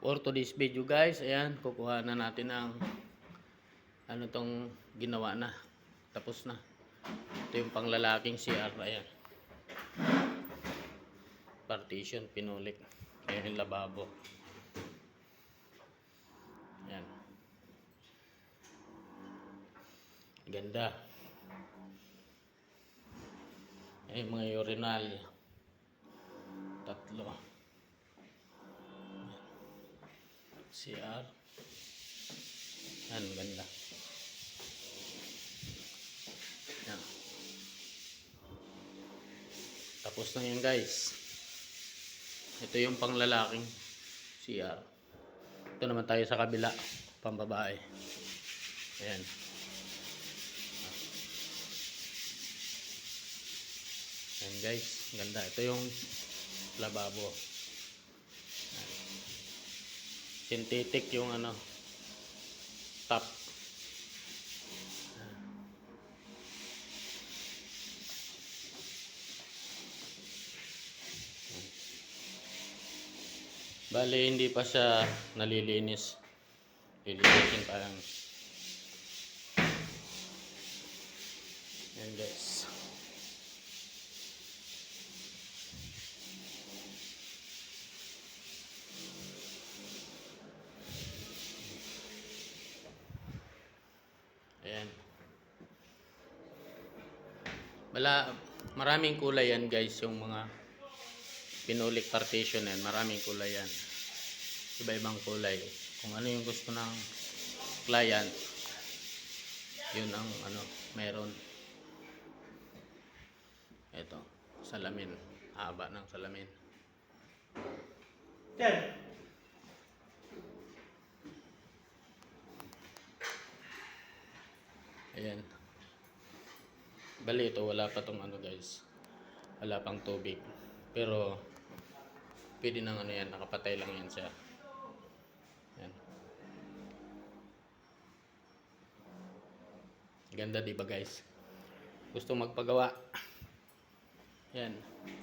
For today's video guys, ayan, kukuha na natin ang ano tong ginawa na. Tapos na. Ito yung panglalaking CR, ayan. Partition, pinulik. Ayan yung lababo. Ayan. Ganda. Ayan yung mga urinal. Tatlo. CR. Ayan, ganda. Ayan. Tapos na yun guys. Ito yung panglalaking CR. Ito naman tayo sa kabila, pambabae. Ayan. Ayan guys, ganda. Ito yung lababo. Ayan. Synthetic yung ano, top. Ayan. Bale, hindi pa siya nalilinis. Lilinisin pa lang. Ayan guys. Ayan. Maraming kulay yan guys, yung mga pinulik partition yan. Maraming kulay yan. Iba-ibang kulay. Kung ano yung gusto ng client, yun ang ano, meron. Ito, salamin. Haba ng salamin. Ayan. Bali ito, wala pa tong ano guys. Wala pang tubig. Pero pwede nang ano yan, nakapatay lang yan siya. Ayan. Ganda diba guys? Gusto magpagawa. Yan,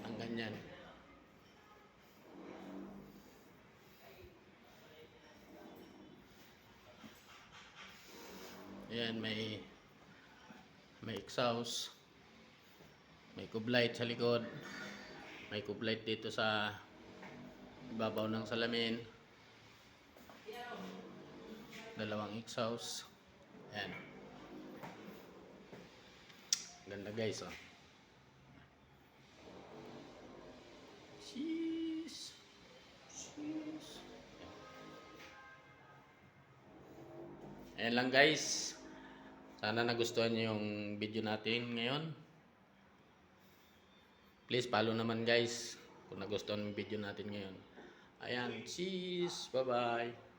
ang ganyan. Ayan, may exhaust. May kublight sa likod. May kublight dito sa ibabaw ng salamin. Dalawang exhaust. Ayan. Ganda guys, oh. Cheese. Cheese. Ayan lang guys. Sana nagustuhan niyo yung video natin ngayon. Please follow naman guys kung nagustuhan yung video natin ngayon. Ayan, cheese. Bye-bye.